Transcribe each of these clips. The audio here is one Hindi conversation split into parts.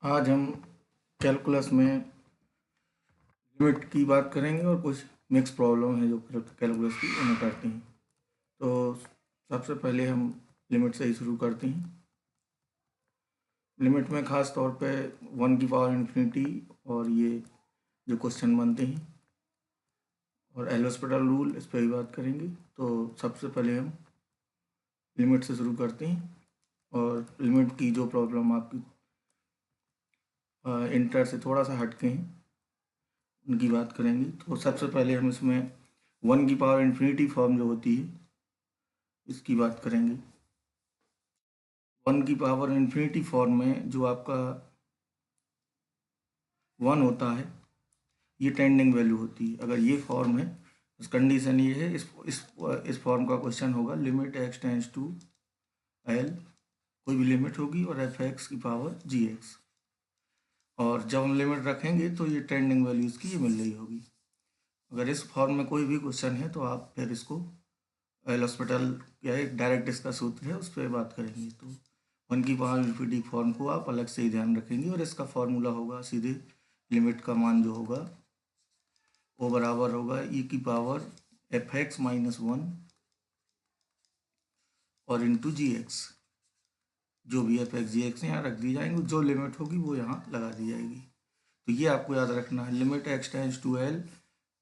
आज हम कैलकुलस में लिमिट की बात करेंगे और कुछ मिक्स प्रॉब्लम है जो कैलकुलस की उन्हें करते हैं। तो सबसे पहले हम लिमिट से ही शुरू करते हैं। लिमिट में ख़ास तौर पे 1 की पावर इन्फिनिटी और ये जो क्वेश्चन बनते हैं और एल हॉस्पिटल रूल इस पर भी बात करेंगे। तो सबसे पहले हम लिमिट से शुरू करते हैं और लिमिट की जो प्रॉब्लम आपकी इंटर से थोड़ा सा हटके हैं उनकी बात करेंगे। तो सबसे पहले हम इसमें 1 की पावर इन्फिनिटी फॉर्म जो होती है इसकी बात करेंगे। 1 की पावर इन्फिनिटी फॉर्म में जो आपका 1 होता है ये टेंडिंग वैल्यू होती है। अगर ये फॉर्म है इस कंडीशन ये है, इस फॉर्म का क्वेश्चन होगा limit x tends to l, कोई भी लिमिट होगी और एफ एक्स की पावर जी एक्स, और जब हम लिमिट रखेंगे तो ये टेंडिंग वैल्यू इसकी ये मिल रही होगी। अगर इस फॉर्म में कोई भी क्वेश्चन है तो आप फिर इसको एल हॉस्पिटल या एक डायरेक्ट इसका सूत्र है उस पर बात करेंगे। तो 1 की पावर इन्फिनिटी फॉर्म को आप अलग से ही ध्यान रखेंगे और इसका फॉर्मूला होगा सीधे लिमिट का मान जो होगा वो बराबर होगा e की पावर एफ एक्स माइनस 1 और इंटू जी एक्स। जो भी एफ एक्स जी एक्स यहाँ रख दी जाएंगे, जो लिमिट होगी वो यहाँ लगा दी जाएगी। तो ये आपको याद रखना है, limit X tends to L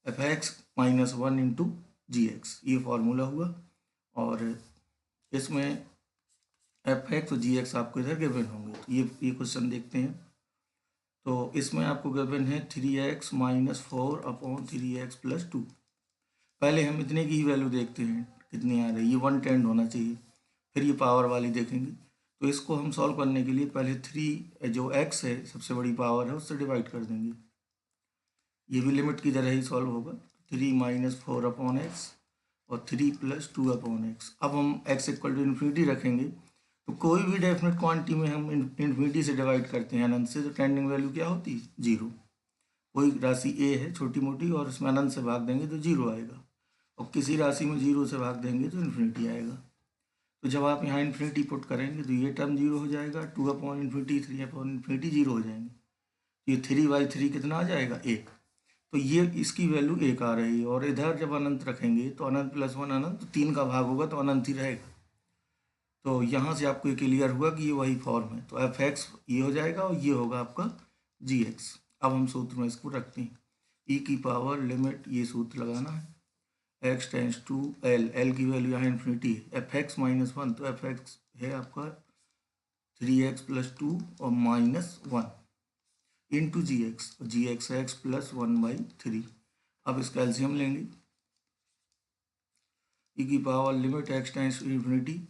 F X minus 1 into G X, ये फॉर्मूला हुआ। और इसमें एफ एक्स और जी एक्स आपको इधर गिवन होंगे। तो ये क्वेश्चन देखते हैं। तो इसमें आपको गिवन है 3x minus 4 upon 3x plus 2। पहले हम इतने की ही वैल्यू देखते हैं कितनी आ रही है, ये 110 होना चाहिए, फिर ये पावर वाली देखेंगे। तो इसको हम सॉल्व करने के लिए पहले 3 जो x है सबसे बड़ी पावर है उससे डिवाइड कर देंगे। ये भी लिमिट की तरह ही सॉल्व होगा। 3 माइनस 4 अपॉन एक्स और 3 प्लस 2 अपॉन एक्स। अब हम x इक्वल टू इन्फिनिटी रखेंगे। तो कोई भी डेफिनेट क्वांटिटी में हम इन्फिनिटी से डिवाइड करते हैं अनंत से, तो टेंडिंग वैल्यू क्या होती है? जीरो। कोई राशि ए है छोटी मोटी और उसमें अनंत से भाग देंगे तो जीरो आएगा, और किसी राशि में जीरो से भाग देंगे तो इन्फिनिटी आएगा। तो जब आप यहाँ इन्फिनिटी पुट करेंगे तो ये टर्म जीरो हो जाएगा, 2 upon infinity 3 upon infinity zero हो जाएंगे। ये 3/3 कितना आ जाएगा? 1। तो ये इसकी वैल्यू 1 आ रही है। और इधर जब अनंत रखेंगे तो अनंत प्लस 1 अनंत, तो 3 का भाग होगा तो अनंत ही रहेगा। तो यहाँ से आपको ये क्लियर हुआ कि ये वही फॉर्म है। तो एफ एक्स ये हो जाएगा और ये होगा आपका जी एक्स। अब हम सूत्र में इसको रखते हैं, ई की पावर लिमिट, ये सूत्र लगाना है, X tends to L, L की वैल्यू यहाँ इन्फिनिटी है, एफ एक्स माइनस 1, तो एफ एक्स है आपका 3x प्लस 2 और minus 1 into G X, G X X plus 1/3। अब इसका एलसीएम लेंगे, ई की power limit X tends to infinity,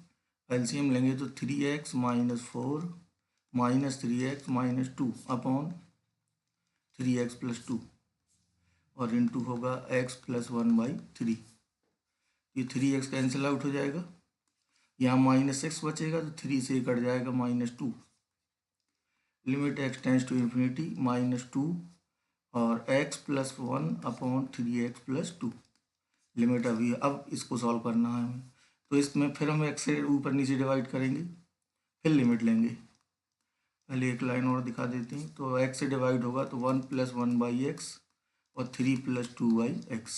LCM लेंगे तो 3x minus 4 minus 3x minus 2 upon 3x plus 2 और इंटू होगा x प्लस 1/3। ये 3x कैंसिल आउट हो जाएगा, यहाँ माइनस एक्स बचेगा तो 3 से कट जाएगा -2। Limit x tends to infinity -2 और x plus 1 upon 3x plus 2। Limit अभी, अब इसको सॉल्व करना है हमें। तो इसमें फिर हम x से ऊपर नीचे डिवाइड करेंगे, फिर लिमिट लेंगे। पहले एक लाइन और दिखा देते हैं। तो x से डिवाइड होगा तो 1 प्लस 1/x और 3 प्लस 2/x।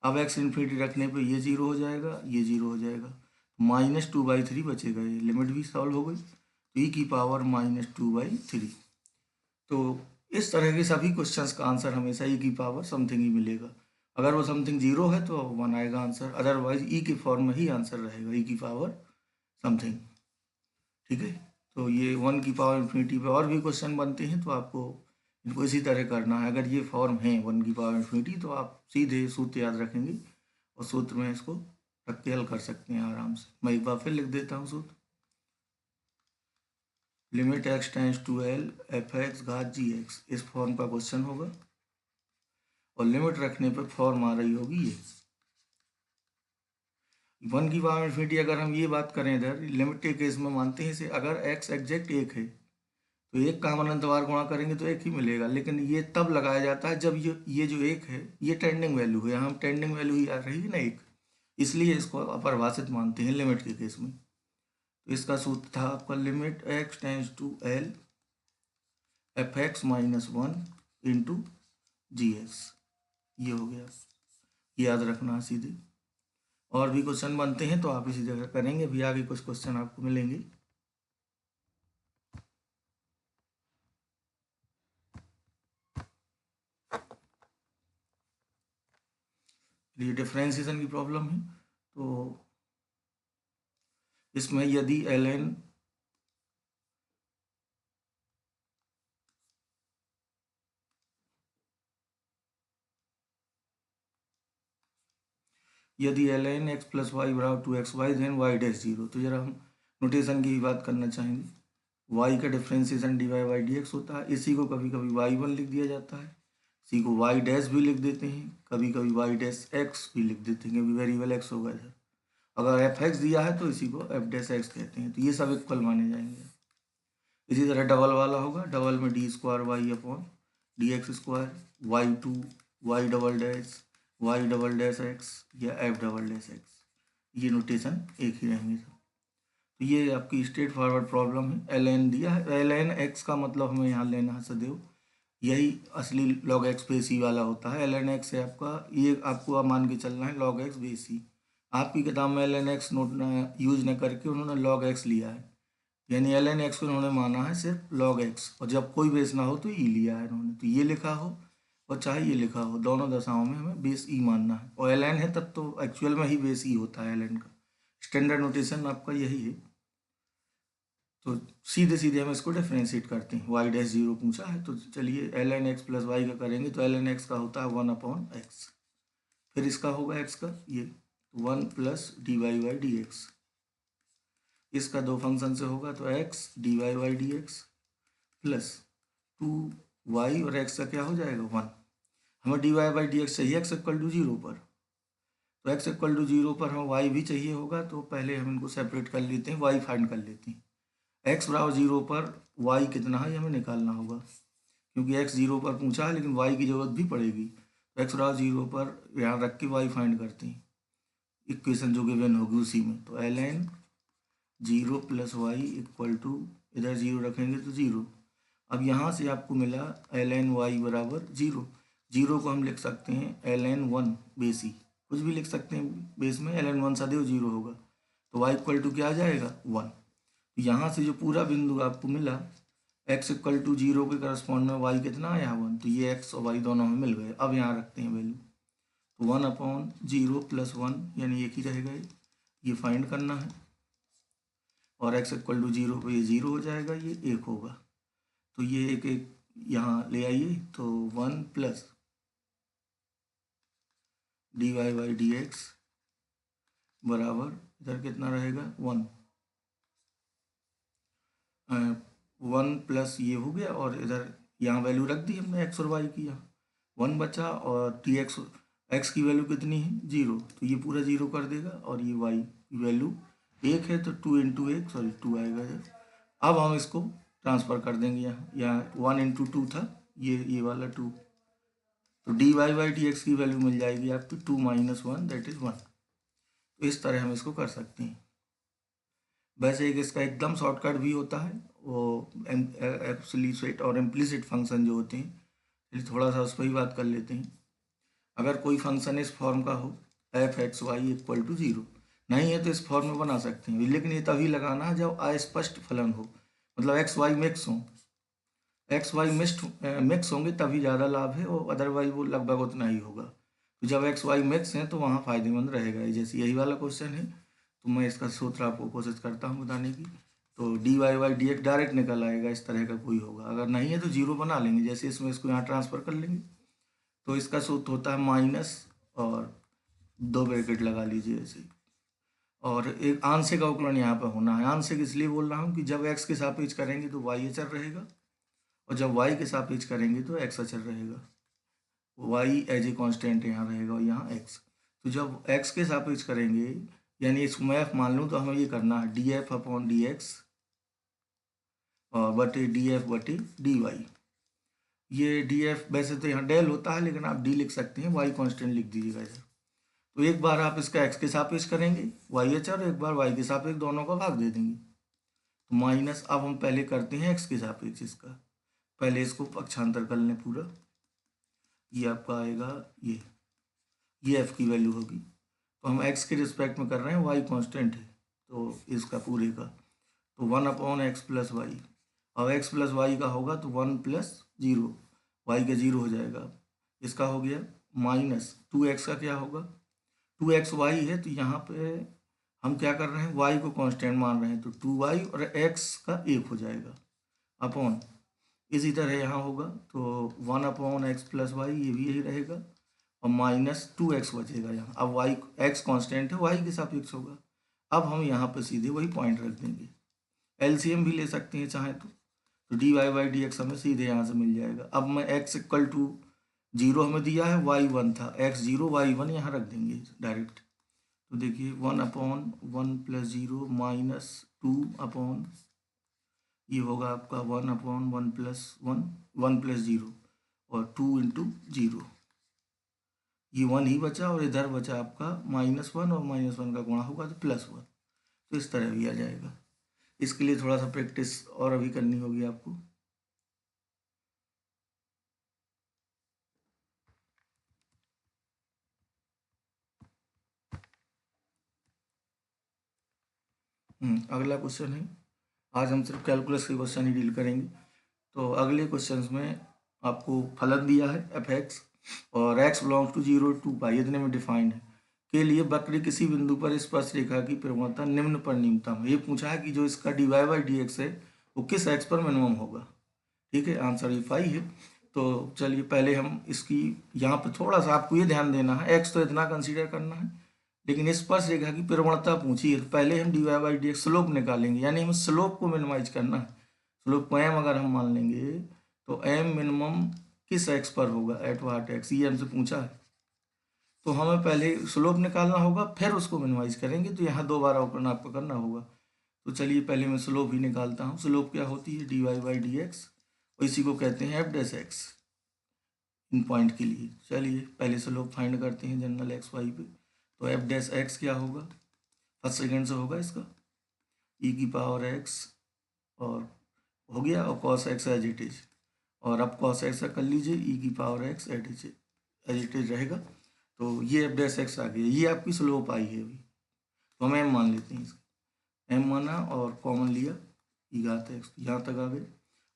अब x इन्फिनिटी रखने पे ये जीरो हो जाएगा, ये जीरो हो जाएगा, -2/3 बचेगा। ये लिमिट भी सॉल्व हो गई। तो e की पावर -2/3। तो इस तरह के सभी क्वेश्चंस का आंसर हमेशा e की पावर समथिंग ही मिलेगा। अगर वो समथिंग जीरो है तो 1 आएगा आंसर, अदरवाइज ई के फॉर्म में ही आंसर रहेगा, ई की पावर समथिंग। ठीक है। तो ये 1 की पावर इन्फिनिटी पे और भी क्वेश्चन बनते हैं, तो आपको इनको इसी तरह करना है। अगर ये फॉर्म है 1 की पावर इन्फिनिटी तो आप सीधे सूत्र याद रखेंगे और सूत्र में इसको रख के हल कर सकते हैं आराम से। मैं एक बार फिर लिख देता हूँ सूत्र, limit X tends to L F X घात जी एक्स, इस फॉर्म का क्वेश्चन होगा और लिमिट रखने पर फॉर्म आ रही होगी ये 1 की पावर इन्फिनिटी। अगर हम ये बात करें इधर लिमिट के केस में मानते हैं इसे, अगर x एग्जैक्ट 1 है तो एक का हम अनंत बार गुणा करेंगे तो 1 ही मिलेगा। लेकिन ये तब लगाया जाता है जब ये जो 1 है ये टेंडिंग वैल्यू है, यहाँ टेंडिंग वैल्यू ही आ रही है ना 1, इसलिए इसको अपरिभाषित मानते हैं लिमिट के केस में। तो इसका सूत्र था आपका limit x tends to L F X minus one into G X, ये हो गया। याद रखना सीधे। और भी क्वेश्चन बनते हैं तो आप इसी जगह करेंगे, भी आगे कुछ क्वेश्चन आपको मिलेंगे। ये डिफरेंशिएशन की प्रॉब्लम है। तो इसमें यदि ln ln x plus Y बराबर 2xy then Y dash zero, तो जरा हम नोटेशन की भी बात करना चाहेंगे। y का differentiation dy by D x होता है, इसी को कभी कभी y1 लिख दिया जाता है, इसी को y डैश भी लिख देते हैं, कभी कभी y डैश x भी लिख देते हैं क्योंकि वेरिएबल x होगा इधर। अगर एफ एक्स दिया है तो इसी को एफ डैश एक्स कहते हैं, तो ये सब इक्वल माने जाएंगे। इसी तरह डबल वाला होगा, डबल में D square Y upon D X square, Y two Y double dash X या एफ डबल डैश एक्स, ये नोटेशन एक ही रहेंगे सब। तो ये आपकी स्ट्रेट फॉरवर्ड प्रॉब्लम है। एल एन दिया है, एल एन एक्स का मतलब हमें यहाँ लेना है सदैव, यही असली लॉग एक्स बेसी वाला होता है। एल एन एक्स है आपका, ये आपको अब मान के चलना है लॉग एक्स बेसी। आपकी किताब में L N X note use न करके उन्होंने लॉग एक्स लिया है, यानी एल एन एक्स को उन्होंने माना है सिर्फ लॉग एक्स, और जब कोई बेस ना हो तो ई लिया है उन्होंने। तो ये लिखा हो और चाहे ये लिखा हो, दोनों दशाओं में हमें बेस ई मानना है, और एल एन है तब तो एक्चुअल में ही बेस ई होता है। एल एन का स्टैंडर्ड नोटेशन आपका यही है। तो सीधे सीधे हम इसको डिफ्रेंशिएट करते हैं। वाई डैश जीरो पूछा है तो चलिए L N X plus Y का करेंगे, तो एल एन एक्स का होता है वन अपॉन एक्स, फिर इसका होगा एक्स का ये one plus D Y by D X, इसका दो फंक्शन से होगा तो X D Y by D X plus two Y, और एक्स का क्या हो जाएगा वन। हमें D Y by D X चाहिए एक्स इक्वल टू जीरो पर, तो एक्स इक्वल टू जीरो पर हमें वाई भी चाहिए होगा, तो पहले हम इनको सेपरेट कर लेते हैं, वाई फाइंड कर लेते हैं। एक्स बराबर जीरो पर वाई कितना है ये हमें निकालना होगा, क्योंकि एक्स जीरो पर पूछा है लेकिन वाई की जरूरत भी पड़ेगी। तो एक्स बराबर जीरो पर यहाँ रख के वाई फाइंड करते हैं, इक्वेशन जो गिवन होगी उसी में। तो L N zero plus Y equal to, इधर जीरो रखेंगे तो जीरो। अब यहाँ से आपको मिला एल एन वाई बराबर जीरो, जीरो को हम लिख सकते हैं एल एन वन बेसी, कुछ भी लिख सकते हैं बेस में, एल एन वन सदैव जीरो होगा, तो वाई इक्वल टू क्या आ जाएगा वन। यहाँ से जो पूरा बिंदु आपको मिला एक्स इक्वल टू जीरो के करस्पॉन्ड में वाई कितना आया वन, तो ये एक्स और वाई दोनों में मिल गए। अब यहाँ रखते हैं वैल्यू, तो one upon zero plus one यानी एक ही रहेगा, ये फाइंड करना है, और एक्स इक्वल टू जीरो पर ये जीरो हो जाएगा, ये एक होगा, तो ये एक एक यहाँ ले आइए, तो one plus D Y by D X बराबर इधर कितना रहेगा वन, वन प्लस ये हो गया, और इधर यहाँ वैल्यू रख दी हमने एक्स और वाई की, यहाँ वन बचा, और टी एक्स एक्स की वैल्यू कितनी है जीरो, तो ये पूरा जीरो कर देगा, और ये वाई की वैल्यू एक है तो टू इंटू एक सॉरी टू आएगा इधर। अब हम इसको ट्रांसफ़र कर देंगे, यहाँ वन इंटू टू था, ये वाला टू, तो D Y by D X की वैल्यू मिल जाएगी आपकी two minus one that is one. तो इस तरह हम इसको कर सकते हैं। वैसे एक इसका एकदम शॉर्टकट भी होता है, वो एक्सप्लिसिट और इम्प्लिसिट फंक्शन जो होते हैं, चलिए थोड़ा सा उस पर ही बात कर लेते हैं। अगर कोई फंक्शन इस फॉर्म का हो F X Y equal to zero, नहीं है तो इस फॉर्म में बना सकते हैं, लेकिन ये तभी लगाना है जब अस्पष्ट फलन हो, मतलब एक्स वाई मिक्स हो, एक्स वाई मिक्स होंगे तभी ज़्यादा लाभ है, और अदरवाइज वो लगभग उतना ही होगा। तो जब एक्स वाई मिक्स हैं तो वहाँ फ़ायदेमंद रहेगा। जैसे यही वाला क्वेश्चन है, तो मैं इसका सूत्र आपको कोशिश करता हूँ बताने की। तो D Y by D X direct निकल आएगा, इस तरह का कोई होगा, अगर नहीं है तो जीरो बना लेंगे, जैसे इसमें इसको यहाँ ट्रांसफ़र कर लेंगे। तो इसका सूत्र होता है माइनस और दो ब्रैकेट लगा लीजिए ऐसे, और एक आंशिक अवकलन यहाँ पर होना है। आंशिक इसलिए बोल रहा हूँ कि जब एक्स के सापेक्ष करेंगे तो वाई अचर रहेगा, और जब वाई के सापेक्ष करेंगे तो एक्स अचर रहेगा। वाई एज ए कांस्टेंट यहाँ रहेगा और यहाँ एक्स। तो जब एक्स के सापेक्ष करेंगे, यानी इसको मैं एफ मान लूँ, तो हमें ये करना है D F upon D x और बटे डी एफ बटे डी वाई। ये डी एफ वैसे तो यहाँ डेल होता है, लेकिन आप डी लिख सकते हैं, वाई कांस्टेंट लिख दीजिएगा इधर। तो एक बार आप इसका एक्स के सापेक्ष करेंगे वाई एच, और एक बार वाई के सापेक्ष, दोनों का भाग दे देंगे, तो माइनस। अब हम पहले करते हैं एक्स के सापेक्ष इसका, पहले इसको पक्षांतर कर लें पूरा। ये आपका आएगा ये एफ की वैल्यू होगी। तो हम एक्स के रिस्पेक्ट में कर रहे हैं, वाई कांस्टेंट है तो इसका पूरे का तो 1/x + वाई। अब x + वाई का होगा तो 1 + 0, वाई का 0 हो जाएगा। इसका हो गया -2x का क्या होगा, 2x वाई है तो यहाँ पे हम क्या कर रहे हैं, y को कांस्टेंट मान रहे हैं तो 2y और x का 1 हो जाएगा अपॉन। इसी तरह यहाँ होगा तो 1/x + वाई, ये भी यही रहेगा और -2x बचेगा यहाँ। अब y x कांस्टेंट है, y के सापेक्ष होगा। अब हम यहाँ पे सीधे वही पॉइंट रख देंगे, एलसीएम भी ले सकते हैं चाहे तो dy/dx हमें सीधे यहाँ से मिल जाएगा। अब मैं x = 0 हमें दिया है, y 1 था, x 0 y 1 यहाँ रख देंगे डायरेक्ट। तो देखिए 1/1 + 0 -2 अपॉन ये होगा आपका 1/1 + 1 1 + 0 और 2 × 0, ये 1 ही बचा और इधर बचा आपका -1 और -1 का गुणा होगा तो +1। तो इस तरह भी आ जाएगा। इसके लिए थोड़ा सा प्रैक्टिस और अभी करनी होगी आपको। अगला क्वेश्चन है, आज हम सिर्फ कैलकुलस के क्वेश्चन ही डील करेंगे। तो अगले क्वेश्चन में आपको फलन दिया है f(x) और x बिलोंग्स टू 0 to 2 इतने में डिफाइंड है के लिए वक्र किसी बिंदु पर स्पर्श रेखा की प्रवणता निम्न पर न्यूनतम है। ये पूछा है कि जो इसका dy/dx है वो किस x पर मिनिमम होगा। ठीक है, आंसर ये 5 है। तो चलिए पहले हम इसकी यहाँ पे थोड़ा सा आपको ये ध्यान देना है, x तो इतना कंसीडर करना है लेकिन स्पर्श रेखा की प्रवणता पूछी है तो पहले हम dy/dx स्लोप निकालेंगे, यानी हमें स्लोप को मिनिमाइज करना है। स्लोप को m अगर हम मान लेंगे तो m मिनिमम किस x पर होगा, एट व्हाट x, ये हमसे पूछा है। तो हमें पहले स्लोप निकालना होगा फिर उसको मिनिमाइज करेंगे, तो यहाँ 2 बार ऑपरेशन आपको करना होगा। तो चलिए पहले मैं स्लोप ही निकालता हूँ। स्लोप क्या होती है, dy/dx, और इसी को कहते हैं f'(x) इन पॉइंट के लिए। चलिए पहले स्लोप फाइंड करते हैं जनरल एक्स वाई पे। तो f'(x) क्या होगा, फर्स्ट सेकेंड से होगा इसका e⁻x और हो गया और cos x as it is, और अब cos x का कर लीजिए e⁻x एज इट इज रहेगा। तो ये f'(x) आ गया, ये आपकी स्लोप आई है अभी। तो हम m मान लेते हैं इसका, m माना और कॉमन लिया e⁻x, यहाँ तक आ गए।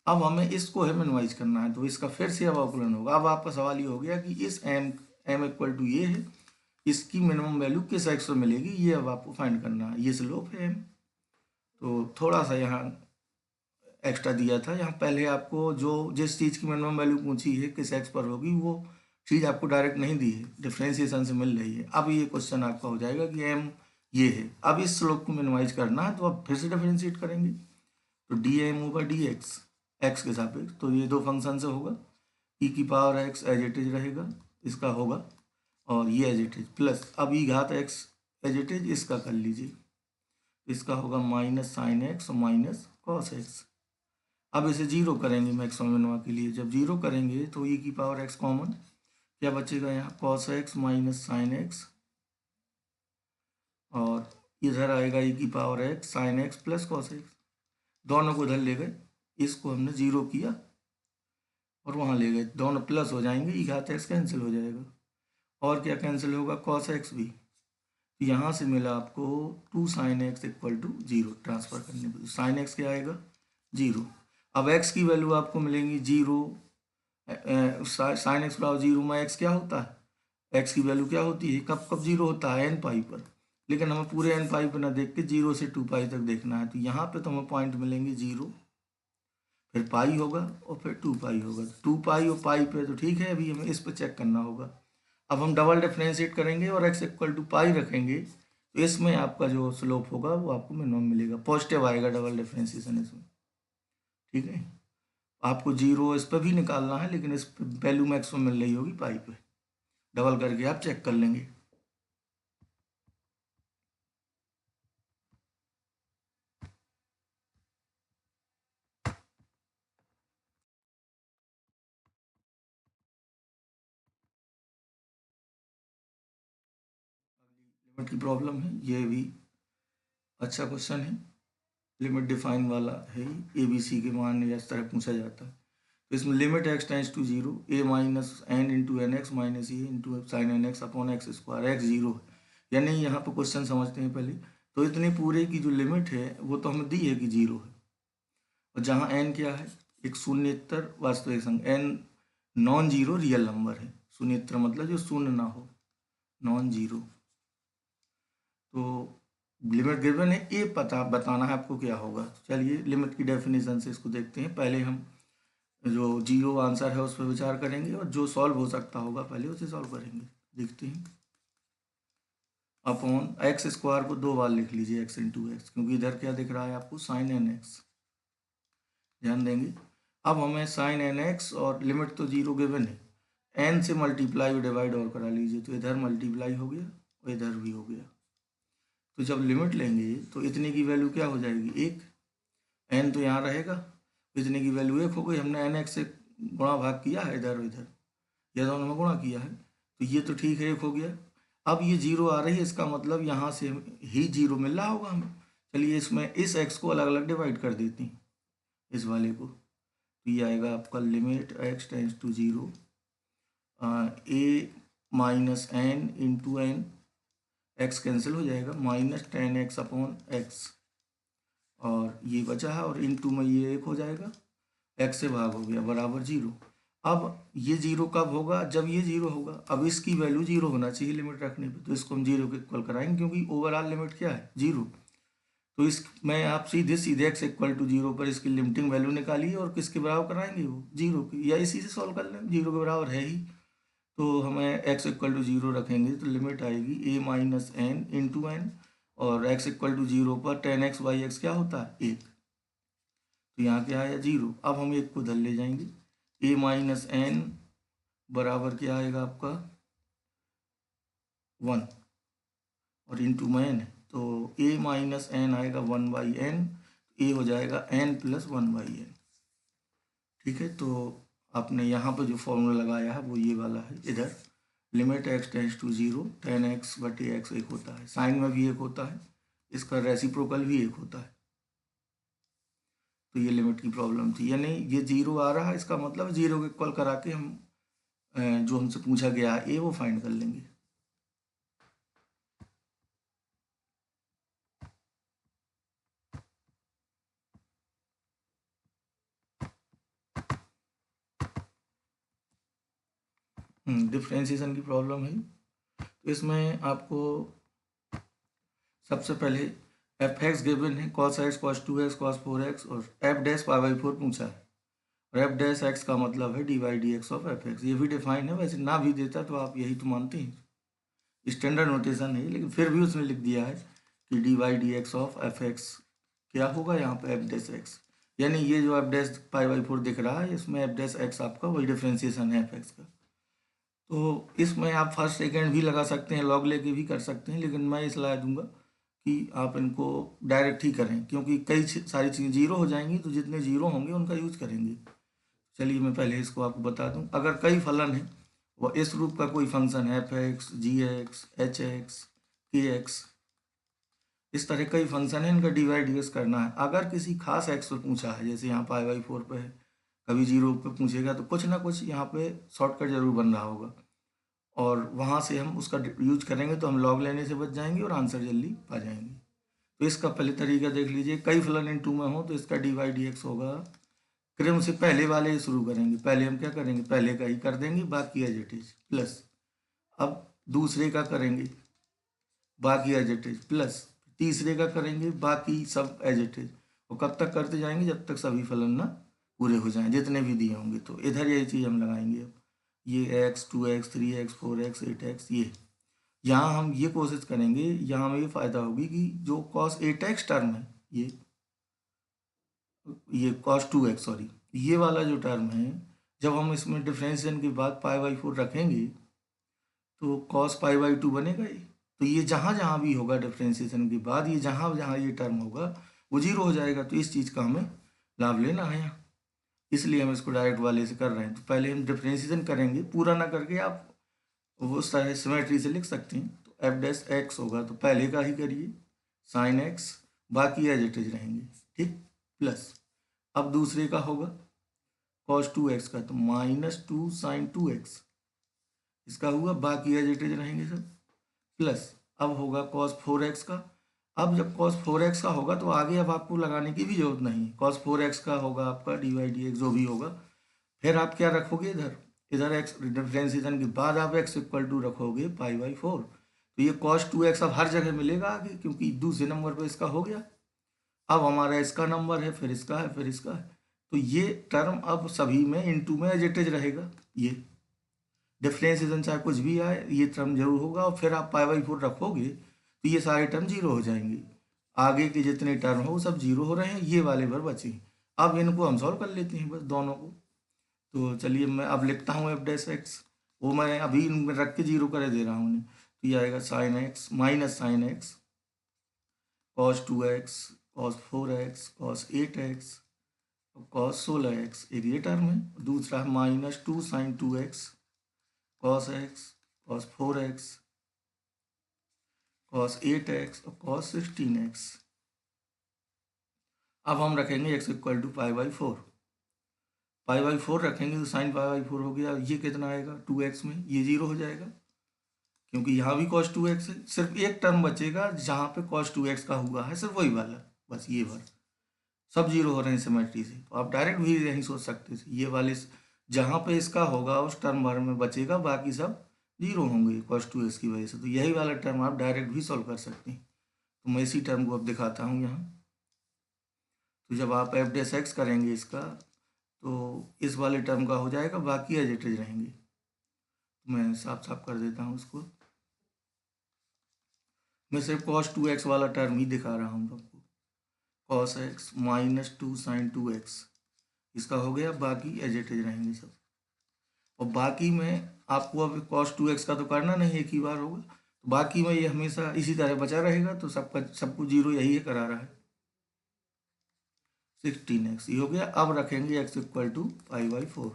अब हमें इसको है मिनिमाइज करना है तो इसका फिर से अवकलन होगा। अब आपका सवाल ये हो गया कि इस m = ये है, इसकी मिनिमम वैल्यू किस x पर मिलेगी, ये अब आपको फाइंड करना है। ये स्लोप है m। तो थोड़ा सा यहाँ एक्स्ट्रा दिया था, यहाँ पहले आपको जो जिस चीज़ की मिनिमम वैल्यू पूछी है किस x पर होगी वो चीज़ आपको डायरेक्ट नहीं दी है, डिफ्रेंसिएशन से मिल रही है। अब ये क्वेश्चन आपका हो जाएगा कि m ये है, अब इस स्लोप को मिनिमाइज करना है तो अब फिर से डिफ्रेंशिएट करेंगे तो dm/dx x के सापेक्ष, तो ये 2 फंक्शन से होगा, e⁻x एज इट इज रहेगा, इसका होगा और ये एज इट इज प्लस अब e⁻x एज इट इज, इसका कर लीजिए, इसका होगा -sin x और -cos x। अब इसे 0 करेंगे मैक्सिमम मिनिमा के लिए, जब 0 करेंगे तो e⁻x कॉमन, क्या बचेगा यहाँ cos x -sin x और इधर आएगा e⁻x sin x + cos x, दोनों को इधर ले गए, इसको हमने 0 किया और वहाँ ले गए, दोनों प्लस हो जाएंगे, e⁻x कैंसिल हो जाएगा और क्या कैंसिल होगा, cos x भी। यहाँ से मिला आपको 2 sin x = 0, ट्रांसफर करने पर sin x क्या आएगा 0। अब x की वैल्यू आपको मिलेंगी 0, sin x = 0 में x क्या होता है, x की वैल्यू क्या होती है, कब कब 0 होता है, n पाई पर, लेकिन हमें पूरे n पाई पर ना देख के 0 से 2 पाई तक देखना है। तो यहाँ पे तो हमें पॉइंट मिलेंगे 0, फिर पाई होगा और फिर 2 पाई होगा, 2 पाई और पाई पे तो ठीक है, अभी हमें इस पर चेक करना होगा। अब हम डबल डिफरेंशिएट करेंगे और x = पाई रखेंगे तो इसमें आपका जो स्लोप होगा वो आपको मिनिमम मिलेगा, पॉजिटिव आएगा डबल डिफरेंशिएशन इसमें। ठीक है, आपको 0 इस पर भी निकालना है लेकिन इस पर वैल्यू मैक्सिमम मिल रही होगी पाई पे, डबल करके आप चेक कर लेंगे। लिमिट की प्रॉब्लम है, ये भी अच्छा क्वेश्चन है, लिमिट डिफाइन वाला है, ABC के मान या इस तरह पूछा जाता है। तो इसमें limit X tends to zero A minus N into N X minus A into sine N X upon X square, X zero है यानी यहाँ पर क्वेश्चन समझते हैं पहले। तो इतने पूरे की जो लिमिट है वो तो हमें दी है कि जीरो है, और जहाँ एन क्या है, एक शून्यतर वास्तविक संख्या, N non zero real number है, शून्यतर मतलब जो शून्य ना हो, नॉन जीरो। तो लिमिट गिवन है, ये पता बताना है आपको क्या होगा। चलिए लिमिट की डेफिनेशन से इसको देखते हैं। पहले हम जो जीरो आंसर है उस पर विचार करेंगे और जो सॉल्व हो सकता होगा पहले उसे सॉल्व करेंगे। देखते हैं, अपॉन एक्स स्क्वायर को 2 बार लिख लीजिए, एक्स इंटू एक्स, क्योंकि इधर क्या दिख रहा है आपको, साइन एन एक्स। ध्यान देंगे, अब हमें साइन एन एक्स और लिमिट तो जीरो गिवन है, एन से मल्टीप्लाई और डिवाइड और करा लीजिए, तो इधर मल्टीप्लाई हो गया और इधर भी हो गया। तो जब लिमिट लेंगे तो इतने की वैल्यू क्या हो जाएगी, एक, एन तो यहाँ रहेगा, इतने की वैल्यू एक हो गई। हमने एन एक्स से गुणा भाग किया है इधर और इधर, यह दोनों में गुणा किया है, तो ये तो ठीक है, एक हो गया। अब ये जीरो आ रही है, इसका मतलब यहाँ से ही जीरो मिल रहा होगा हमें। चलिए इसमें इस एक्स को अलग अलग डिवाइड कर देती हैं, इस वाले को, तो ये आएगा आपका limit X tends to zero A minus N into N, X cancel हो जाएगा, माइनस 10x अपॉन एक्स, और ये बचा है, और इंटू में ये एक हो जाएगा, एक्स से भाग हो गया, बराबर जीरो। अब ये जीरो कब होगा, जब ये जीरो होगा। अब इसकी वैल्यू जीरो होना चाहिए लिमिट रखने पे, तो इसको हम जीरो के इक्वल कराएंगे, क्योंकि ओवरऑल लिमिट क्या है, जीरो। तो इस मैं आप सीधे सीधे एक्स इक्वल टू जीरो पर इसकी लिमिटिंग वैल्यू निकालिए और किसके बराबर कराएंगे, वो जीरो की, या इसी से सॉल्व कर लें, जीरो के बराबर है ही। तो हमें एक्स इक्वल टू जीरो रखेंगे तो लिमिट आएगी ए माइनस एन इंटू एन, और एक्स इक्वल टू जीरो पर 10x बाई एक्स क्या होता है, एक, तो यहाँ क्या आया, जीरो। अब हम एक को उधर ले जाएंगे, ए माइनस एन बराबर क्या आएगा आपका, 1, और इंटू में एन है, तो ए माइनस एन आएगा 1 बाई एन, ए हो जाएगा n प्लस 1 बाई एन। ठीक है, तो आपने यहाँ पर जो फॉर्मूला लगाया है वो ये वाला है। इधर limit X tends to zero 10x बटे एक्स एक होता है, साइन में भी एक होता है, इसका रेसिप्रोकल भी एक होता है। तो ये लिमिट की प्रॉब्लम थी, यानी ये जीरो आ रहा है, इसका मतलब जीरो के इक्वल करा के हम जो हमसे पूछा गया है ए वो फाइंड कर लेंगे। डिफ्रेंशिएशन की प्रॉब्लम है, तो इसमें आपको सबसे पहले एफ एक्स गिवन है, cos x cos 2x cos 4x, और एफ डैश पाई बाई 4 पूछा है, और एफ डैश एक्स का मतलब है D by D x of F x. ये भी डिफाइन है, वैसे ना भी देता तो आप यही तो मानते हैं, स्टैंडर्ड नोटेशन है, लेकिन फिर भी उसने लिख दिया है कि D by D x of F x क्या होगा यहाँ पे, एफ डैश एक्स, यानी ये जो एफ डैश पाई बाई 4 दिख रहा है, इसमें एफ डैश एक्स आपका वही डिफ्रेंशिएशन है एफ एक्स का। तो इसमें आप फर्स्ट सेकेंड भी लगा सकते हैं, लॉग लेके भी कर सकते हैं, लेकिन मैं सलाह दूंगा कि आप इनको डायरेक्ट ही करें, क्योंकि कई सारी चीज़ें जीरो हो जाएंगी, तो जितने जीरो होंगे उनका यूज करेंगे। चलिए मैं पहले इसको आपको बता दूं, अगर कई फलन है, वह इस रूप का कोई फंक्शन है, F x, G x, H x, के एक्स, इस तरह कई फंक्शन है, इनका डिवाइड यूज करना है। अगर किसी खास एक्स पे पूछा है, जैसे यहाँ पाई बाई 4 पे है, कभी जीरो पे पूछेगा, तो कुछ ना कुछ यहाँ पे शॉर्टकट जरूर बन रहा होगा, और वहाँ से हम उसका यूज करेंगे तो हम लॉग लेने से बच जाएंगे और आंसर जल्दी पा जाएंगे। तो इसका पहले तरीका देख लीजिए, कई फलन इन टू में हो तो इसका डी बाई डी एक्स होगा, क्रम से पहले वाले ही शुरू करेंगे, पहले हम क्या करेंगे, पहले का ही कर देंगे, बाकी एज इट इज प्लस, अब दूसरे का करेंगे, बाकी एज इट इज प्लस, तीसरे का करेंगे, बाकी सब एज इट इज, और कब तक करते जाएंगे, जब तक सभी फलन ना पूरे हो जाएं, जितने भी दिए होंगे। तो इधर यही चीज़ हम लगाएंगे, अब ये x 2x 3x 4x 8x, ये यहाँ हम ये कोशिश करेंगे, यहाँ हमें ये फायदा होगी कि जो cos 8x टर्म है, ये cos 2x, सॉरी, ये वाला जो टर्म है, जब हम इसमें डिफ्रेंशिएशन के बाद पाई बाई 4 रखेंगे तो cos पाई बाई 2 बनेगा ये। तो ये जहाँ जहाँ भी होगा डिफ्रेंशिएशन के बाद, ये जहाँ जहाँ ये टर्म होगा वो जीरो हो जाएगा। तो इस चीज़ का हमें लाभ लेना है यहाँ, इसलिए हम इसको डायरेक्ट वाले से कर रहे हैं। तो पहले हम डिफ्रेंशिएशन करेंगे, पूरा ना करके आप वो सारे सिमेट्री से लिख सकते हैं। तो एफ डैश एक्स होगा, तो पहले का ही करिए, साइन एक्स, बाकी एज इट इज रहेंगे, ठीक, प्लस। अब दूसरे का होगा, कॉस 2x का, तो -2 sin 2x इसका हुआ, बाकी एज इट इज रहेंगे सब, प्लस अब होगा कॉस 4x का। अब जब cos 4x का होगा तो आगे अब आपको लगाने की भी जरूरत नहीं, cos 4x का होगा आपका dy/dx जो भी होगा। फिर आप क्या रखोगे इधर, इधर x डिफ्रेंसिएशन के बाद आप x इक्वल टू रखोगे π/4। तो ये cos 2x अब हर जगह मिलेगा आगे, क्योंकि दूसरे नंबर पर इसका हो गया। अब हमारा इसका नंबर है, फिर इसका है, फिर इसका है, तो ये टर्म अब सभी में इनटू में एज इट इज रहेगा। ये डिफ्रेंसिएशन चाहे कुछ भी आए ये टर्म जरूर होगा, और फिर आप π/4 रखोगे तो ये सारे टर्म जीरो हो जाएंगे। आगे के जितने टर्म हो सब जीरो हो रहे हैं, ये वाले भर बचे। अब इनको हम सॉल्व कर लेते हैं बस दोनों को। तो चलिए मैं अब लिखता हूँ f'(x), वो मैं अभी इनमें रख के जीरो कर दे रहा हूँ उन्हें। तो ये आएगा sin x minus sin x cos 2x cos 4x cos 8x cos 16x, एक ये टर्म है। दूसरा है -2 sin 2x cos x cos 4x cos 8x और cos 16x। अब हम रखेंगे x इक्वल टू π/4। π/4 रखेंगे तो sin π/4 हो गया। ये कितना आएगा 2x में, ये जीरो हो जाएगा क्योंकि यहाँ भी cos 2x है। सिर्फ एक टर्म बचेगा जहाँ पे cos 2x का हुआ है, सिर्फ वही वाला, बस ये बार सब जीरो हो रहे हैं सिमेट्री से। तो आप डायरेक्ट भी यही सोच सकते थे, ये वाले जहाँ पे इसका होगा उस टर्म भर में बचेगा, बाकी सब जीरो होंगे cos 2x की वजह से। तो यही वाला टर्म आप डायरेक्ट भी सॉल्व कर सकते हैं। तो मैं इसी टर्म को अब दिखाता हूँ यहाँ। तो जब आप f' करेंगे इसका, तो इस वाले टर्म का हो जाएगा, बाकी एज इट इज रहेंगे। तो मैं साफ साफ कर देता हूँ इसको। मैं सिर्फ cos 2x वाला टर्म ही दिखा रहा हूँ आपको। cos x -2 sin 2x इसका हो गया, बाकी एज इट इज रहेंगे सब। और बाकी में आपको अब cos 2x का तो करना नहीं, एक ही बार होगा, तो बाकी में ये हमेशा इसी तरह बचा रहेगा। तो सबको जीरो यही है करा रहा है। 16x ये हो गया। अब रखेंगे x इक्वल टू π/4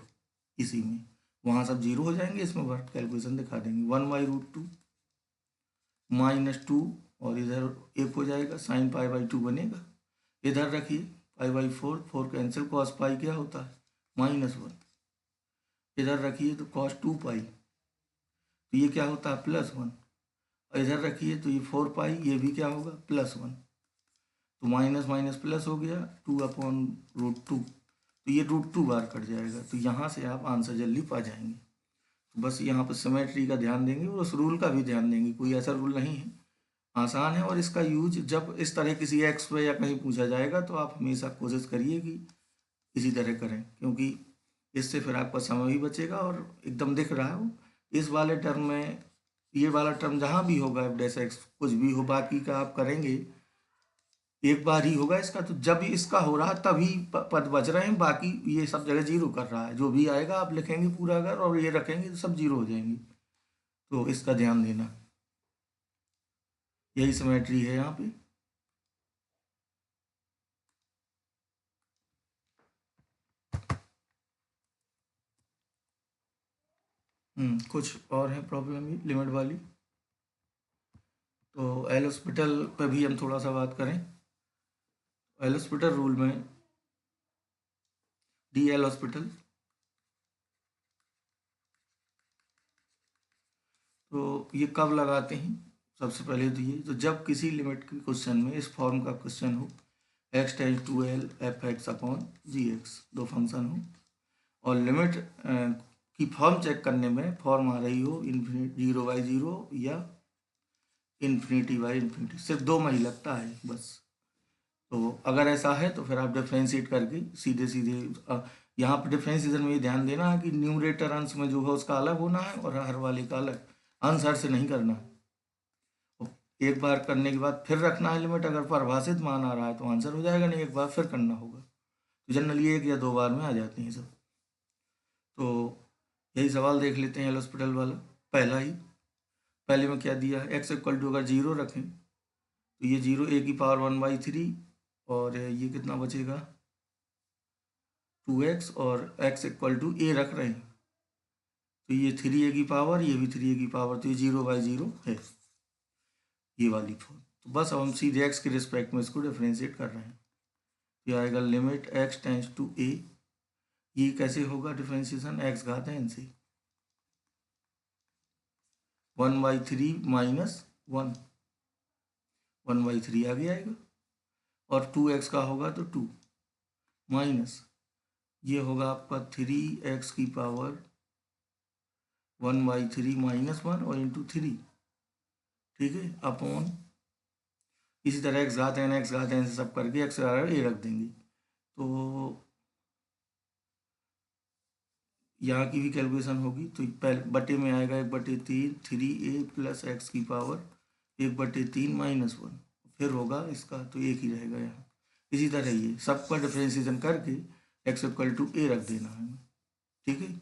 इसी में, वहाँ सब जीरो हो जाएंगे, इसमें वर्क कैलकुलेशन दिखा देंगे। 1/√2 -2 और इधर 1 हो जाएगा, sin π/2 बनेगा। इधर रखिए π/4, 4 कैंसिल, cos पाई क्या होता है -1। इधर रखिए तो cos 2π, तो ये क्या होता है +1। और इधर रखिए तो ये 4π, ये भी क्या होगा +1। तो माइनस माइनस प्लस हो गया 2/√2। तो ये √2 बार कट जाएगा। तो यहाँ से आप आंसर जल्दी पा जाएंगे। तो बस यहाँ पर सिमेट्री का ध्यान देंगे और उस रूल का भी ध्यान देंगे, कोई ऐसा रूल नहीं है, आसान है। और इसका यूज जब इस तरह किसी एक्स पे या कहीं पूछा जाएगा तो आप हमेशा कोशिश करिए कि इसी तरह करें, क्योंकि इससे फिर आपका समय भी बचेगा और एकदम दिख रहा है। इस वाले टर्म में ये वाला टर्म जहाँ भी होगा f'(x) कुछ भी हो, बाकी का आप करेंगे एक बार ही होगा इसका। तो जब इसका हो रहा तभी पद बच रहे हैं, बाकी ये सब जगह जीरो कर रहा है। जो भी आएगा आप लिखेंगे पूरा अगर, और ये रखेंगे तो सब जीरो हो जाएंगे। तो इसका ध्यान देना, यही सिमेट्री है यहाँ पे। कुछ और है प्रॉब्लम ये लिमिट वाली। तो एल हॉस्पिटल पे भी हम थोड़ा सा बात करें। एल हॉस्पिटल रूल में DL हॉस्पिटल, तो ये कब लगाते हैं, सबसे पहले तो ये, तो जब किसी लिमिट के क्वेश्चन में इस फॉर्म का क्वेश्चन हो, x→2L f(x)(gx) दो फंक्शन हो, और लिमिट की फॉर्म चेक करने में फॉर्म आ रही हो इन्फिनिटी 0/0 या ∞/∞, सिर्फ दो में ही लगता है बस। तो अगर ऐसा है तो फिर आप डिफ्रेंशिएट करके सीधे सीधे यहाँ पर डिफ्रेंशिएशन में ये ध्यान देना है कि न्यूमरेटर अंश में जो है उसका अलग होना है और हर वाले का अलग, अंश हर से नहीं करना। एक बार करने के बाद फिर रखना है लिमिट, अगर परिभाषित मान आ रहा है तो आंसर हो जाएगा, नहीं एक बार फिर करना होगा। तो जनरली 1 या 2 बार में आ जाते हैं सब। तो यही सवाल देख लेते हैं एल हॉस्पिटल वाला। पहला ही, पहले में क्या दिया है, x इक्वल टू अगर 0 रखें तो ये 0 a⁴ और ये कितना बचेगा 2x, और x इक्वल टू a रख रहे हैं तो ये 3a⁴, ये भी 3a⁴, तो ये 0/0 है ये वाली फॉर्म। तो बस अब हम सीधे x के रिस्पेक्ट में इसको डिफ्रेंशिएट कर रहे हैं। ये आएगा limit x tends to a ये कैसे होगा डिफ्रेंशिएशन, एक्स घात एन से, 1/3 माइनस 1/3 आगे आएगा, और 2x का होगा तो 2 माइनस ये होगा आपका 3x की पावर 1/3 माइनस 1 और इंटू 3, ठीक है, अपॉन इसी तरह एक्स घात एन से सब करके एक्स ए रख देंगे। तो यहाँ की भी कैलकुलेशन होगी, तो पहले बटे में आएगा 1/3 3a प्लस एक्स की पावर 1/3 माइनस 1, फिर होगा इसका तो एक ही रहेगा यहाँ। इसी तरह ये सबका डिफ्रेंशिएशन करके एक्स इक्वल टू ए रख देना है, ठीक है।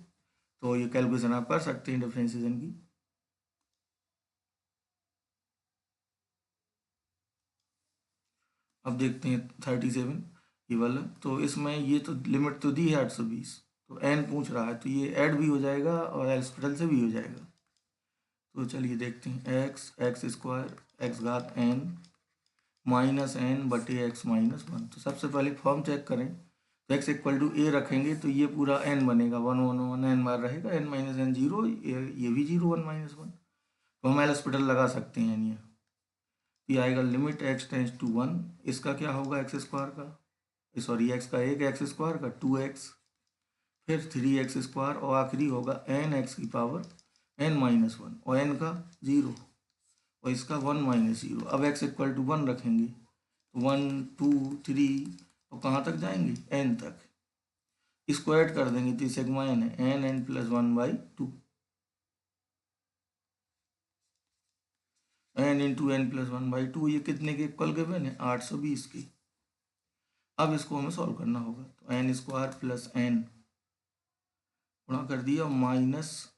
तो ये कैलकुलेशन आप कर सकते हैं डिफ्रेंशिएशन की। अब देखते हैं 37 ये वाला, तो इसमें ये तो लिमिट तो दी है 820, तो एन पूछ रहा है, तो ये ऐड भी हो जाएगा और एल्सपिटल से भी हो जाएगा। तो चलिए देखते हैं, एक्स स्क्वायर एक्स घात एन माइनस एन बटे एक्स माइनस 1। तो सबसे पहले फॉर्म चेक करें, तो एक्स इक्वल टू ए रखेंगे तो ये पूरा एन बनेगा, 1 1 1 एन बार रहेगा, एन माइनस एन 0, ये भी 0 1 माइनस 1, तो हम एल्सपिटल लगा सकते हैं ये आएगा लिमिट एक्स टेंस टू 1, इसका क्या होगा एक्स स्क्वायर का, सॉरी एक्स का एक एक्स स्क्वायर का 2x, फिर 3x स्क्वायर, और आखिरी होगा एन एक्स की पावर n माइनस 1, और n का 0 और इसका 1 माइनस 0। अब x इक्वल टू 1 रखेंगे तो 1 2 3 और कहाँ तक जाएंगे n तक, इसको ऐड कर देंगे तो सिग्मा n है n plus 1/2, n into n plus 1/2, ये कितने के इक्वल गिवन है 820 के। अब इसको हमें सॉल्व करना होगा, तो n स्क्वायर प्लस n गुणा कर दिया माइनस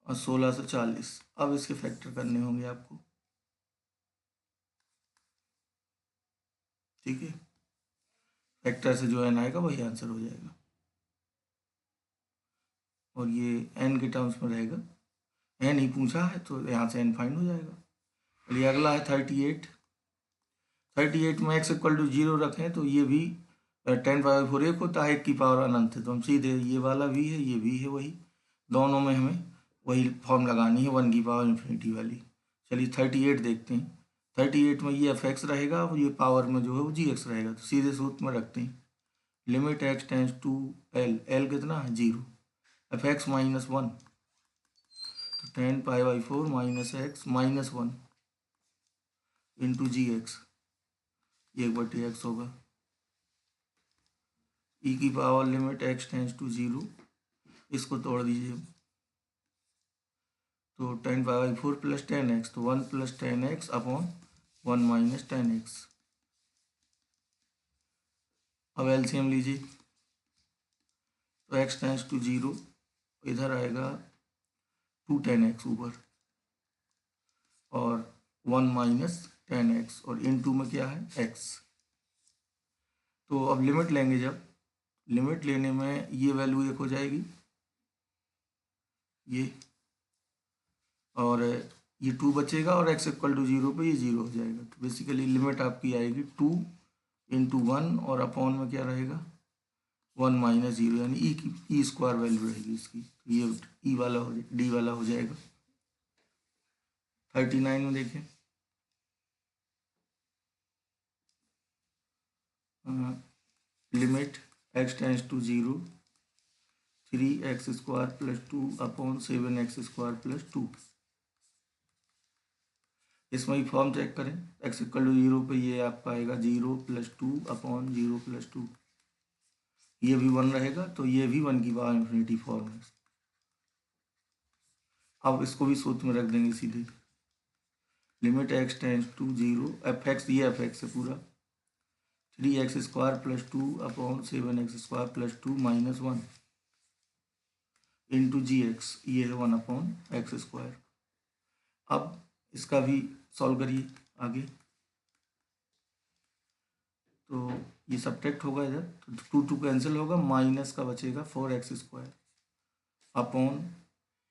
1640। अब इसके फैक्टर करने होंगे आपको, ठीक है, फैक्टर से जो n आएगा वही आंसर हो जाएगा, और ये n के टर्म्स में रहेगा, n ही पूछा है तो यहाँ से n फाइंड हो जाएगा। चलिए अगला है 38 में x इक्वल टू 0 रखें तो ये भी 10⁴ एक होता है, 1 की पावर अनंत है, तो हम सीधे ये वाला भी है ये भी है, वही दोनों में हमें वही फॉर्म लगानी है 1 की पावर इन्फिनिटी वाली। चलिए 38 देखते हैं, 38 में ये f(x) रहेगा और ये पावर में जो है वो g(x) रहेगा, तो सीधे सूत्र में रखते हैं, limit x tends to l कितना है 0, f(x) माइनस 1, तो 10⁴ minus x minus 1 into g(x), 1/x होगा, e की power limit x tends to 0, इसको तोड़ दीजिए, तो 10⁴ प्लस 10x, तो 1 plus 10x upon 1 minus 10x। अब एलसीएम लीजिए, तो x टेंस टू 0 इधर आएगा 2 10x ऊपर, और 1 माइनस 10x, और इनटू में क्या है x। तो अब लिमिट लेंगे, जब लिमिट लेने में ये वैल्यू 1 हो जाएगी ये, और ये 2 बचेगा, और x इक्वल टू 0 पे ये 0 हो जाएगा, तो बेसिकली लिमिट आपकी आएगी 2 इंटू 1, और अपॉन में क्या रहेगा 1 माइनस 0, यानी ई की ई स्क्वायर वैल्यू रहेगी इसकी, ये ई वाला हो डी वाला हो जाएगा। 39 में देखें, limit x tends to 0 3x square plus 2 upon 7x square plus 2, इसमें ही फॉर्म चेक करें, x इक्वल टू 0 पे ये आपका आएगा 0 प्लस 2 अपॉन 0 प्लस 2, ये भी 1 रहेगा, तो ये भी 1 की पावर इन्फिनिटी फॉर्म है। अब इसको भी सूत्र में रख देंगे सीधे, limit x tends to 0 f(x), ये f(x) है पूरा, 3x square plus 2 upon 7x square plus 2 minus 1 into g(x), ये है 1 अपॉन एक्स स्क्वायर। अब इसका भी सॉल्व करिए आगे, तो ये सब्ट्रैक्ट होगा इधर, तो 2 कैंसिल होगा, माइनस का बचेगा 4x square upon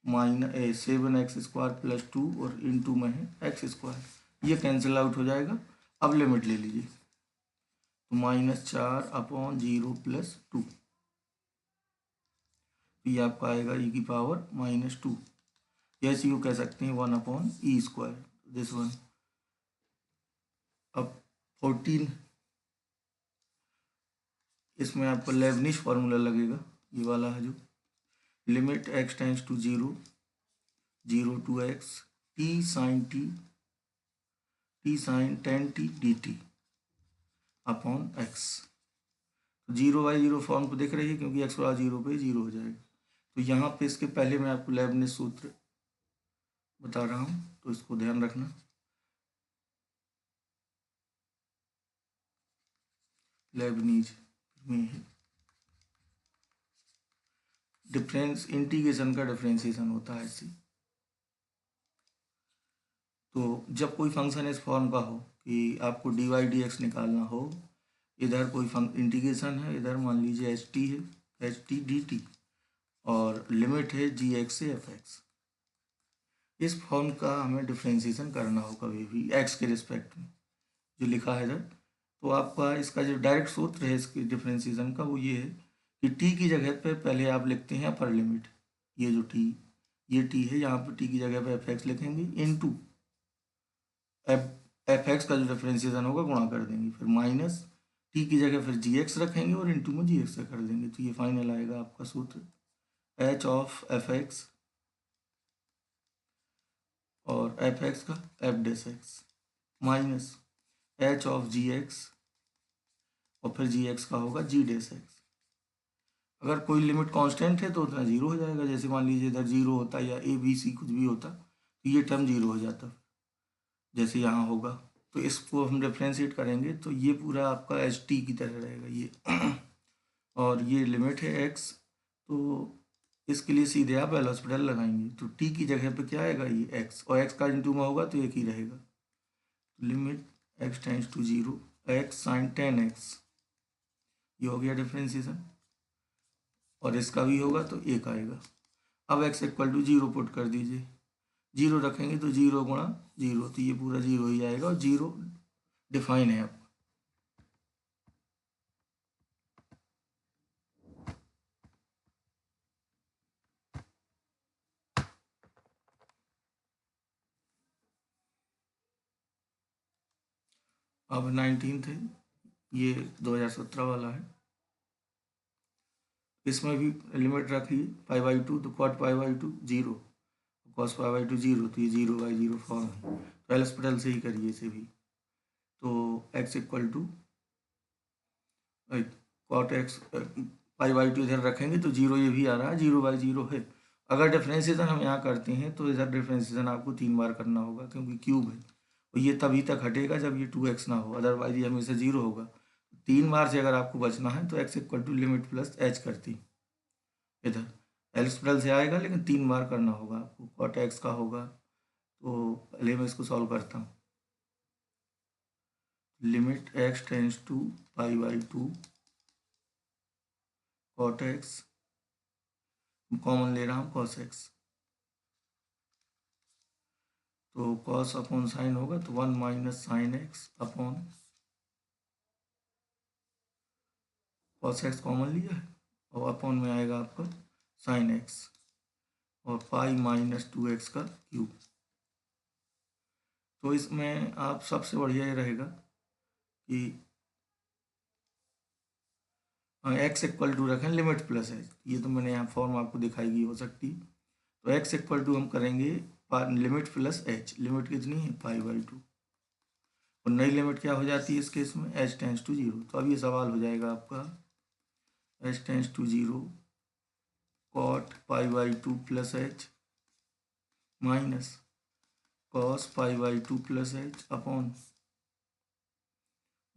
minus 7x square plus 2, और इनटू में है x स्क्वायर, ये कैंसिल आउट हो जाएगा। अब लिमिट ले लीजिए, तो -4 अपॉन 0 प्लस 2, तो ये आपका आएगा e की पावर -2, या इसी को कह सकते हैं 1/e², दिस वन। अब 14, इसमें आपको लेबनिज फार्मूला लगेगा, ये वाला है जो limit x tends to 0 0 to x t sin 10t dt upon x। 0/0 form को देख रही है, क्योंकि x बराबर 0 पे 0 हो जाएगा। तो यहाँ पे इसके पहले मैं आपको लेबनिज सूत्र बता रहा हूँ, तो इसको ध्यान रखना। लेबनिज में डिफरेंस इंटीग्रेशन का डिफरेंशिएशन होता है ऐसे। तो जब कोई फंक्शन इस फॉर्म का हो कि आपको dy/dx निकालना हो, इधर कोई इंटीग्रेशन है, इधर मान लीजिए एच टी है, एच टी डी टी, और लिमिट है g(x) से f(x), इस फॉर्म का हमें डिफरेंशिएशन करना हो कभी भी x के रिस्पेक्ट में, जो लिखा है इधर। तो आपका इसका जो डायरेक्ट सूत्र है इसके डिफरेंशिएशन का, वो ये है कि t की जगह पे पहले आप लिखते हैं अपर लिमिट, ये जो t, ये t है, यहाँ पे t की जगह पे f(x) लिखेंगे, इनटू f(x) का जो डिफरेंशिएशन होगा गुणा कर देंगे, फिर माइनस t की जगह फिर g(x) रखेंगे और इनटू में g(x) से कर देंगे। तो ये फाइनल आएगा आपका सूत्र h ऑफ f(x) और f(x) का f'(x) minus h of g(x) और फिर g(x) का होगा g'(x). अगर कोई लिमिट कांस्टेंट है तो उतना 0 हो जाएगा, जैसे मान लीजिए इधर 0 होता या a b c कुछ भी होता, तो ये टर्म 0 हो जाता, जैसे यहाँ होगा। तो इसको हम डिफ्रेंशिएट करेंगे तो ये पूरा आपका एच टी की तरह रहेगा ये और ये लिमिट है x, तो इसके लिए सीधे आप एल हॉस्पिटल लगाएंगे, तो t की जगह पे क्या आएगा, ये x, और x का इंटू में होगा तो एक ही रहेगा। Limit x tends to 0 x sin 10x, ये हो गया डिफ्रेंशिएशन, और इसका भी होगा तो एक आएगा। अब x इक्वल टू 0 पुट कर दीजिए, 0 रखेंगे तो 0 गुणा 0, तो ये पूरा 0 ही आएगा, और 0 डिफाइन है अब। अब 19th है, ये 2017 वाला है, इसमें भी लिमिट रखिए π/2, तो cot π/2 0, cos π/2 0, तो ये 0/0 फॉर्म है, तो एल हॉस्पिटल से ही करिए इसे भी। तो x equal to cot x π/2 इधर रखेंगे तो 0 ये भी आ रहा है, 0/0 है। अगर डिफ्रेंशिएशन हम यहाँ करते हैं तो इधर डिफ्रेंशिएशन आपको 3 बार करना होगा, क्योंकि क्यूब है, और ये तभी तक हटेगा जब ये 2x ना हो, अदरवाइज ये हमेशा 0 होगा। 3 बार से अगर आपको बचना है तो x equal to limit plus h करती, इधर एल हॉस्पिटल से आएगा, लेकिन 3 बार करना होगा आपको। cot x का होगा, तो पहले मैं इसको सॉल्व करता हूँ। Limit x tends to π/2 cot x, common ले रहा हूँ cos x, तो cos अपॉन साइन होगा तो 1 minus sine x upon cos x common लिया है, और अपॉन में आएगा आपका साइन x, और π-2x का क्यूब। तो इसमें आप सबसे बढ़िया ये रहेगा कि x इक्वल टू रखें लिमिट प्लस h, ये तो मैंने यहाँ फॉर्म आपको दिखाई हो सकती, तो x इक्वल टू हम करेंगे लिमिट प्लस h, लिमिट कितनी है π/2, और नई लिमिट क्या हो जाती है इस केस में, h टेंड्स टू 0। तो अब ये सवाल हो जाएगा आपका h tends to 0 cot π/2 plus h minus cos π/2 plus h upon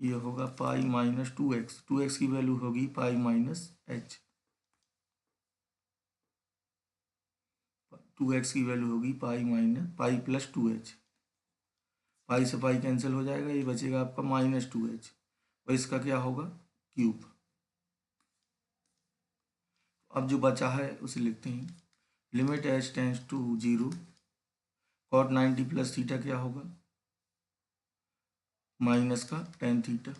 ये होगा π-2x, 2x की वैल्यू होगी π-h, 2x की वैल्यू होगी पाई प्लस 2h, पाई से पाई कैंसिल हो जाएगा, ये बचेगा आपका -2h, और इसका क्या होगा क्यूब। अब जो बचा है उसे लिखते हैं, limit h tends to 0 cot 90 plus theta क्या होगा, माइनस का tan थीटा,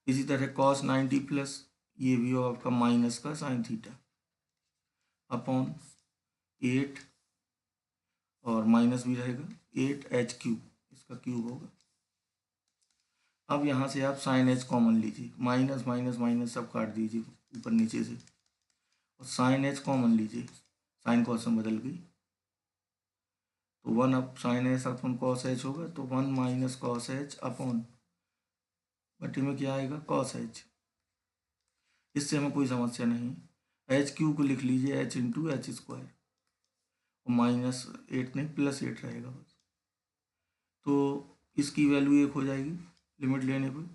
इसी तरह cos 90 प्लस ये भी हो आपका माइनस का sin थीटा, अपॉन 8 और माइनस भी रहेगा 8h³ इसका क्यूब होगा। अब यहाँ से आप साइन एच कॉमन लीजिए, माइनस माइनस माइनस सब काट दीजिए ऊपर नीचे से, और साइन एच कॉमन लीजिए, साइन कॉस में बदल गई तो 1 up sine H upon cos H होगा, तो 1 माइनस कॉस एच अपॉन बटे में क्या आएगा कॉस एच। इससे हमें कोई समस्या नहीं है। h³ को लिख लीजिए h इंटू एच स्क्वायर, और -8 नहीं +8 रहेगा बस। तो इसकी वैल्यू 1 हो जाएगी लिमिट लेने पर,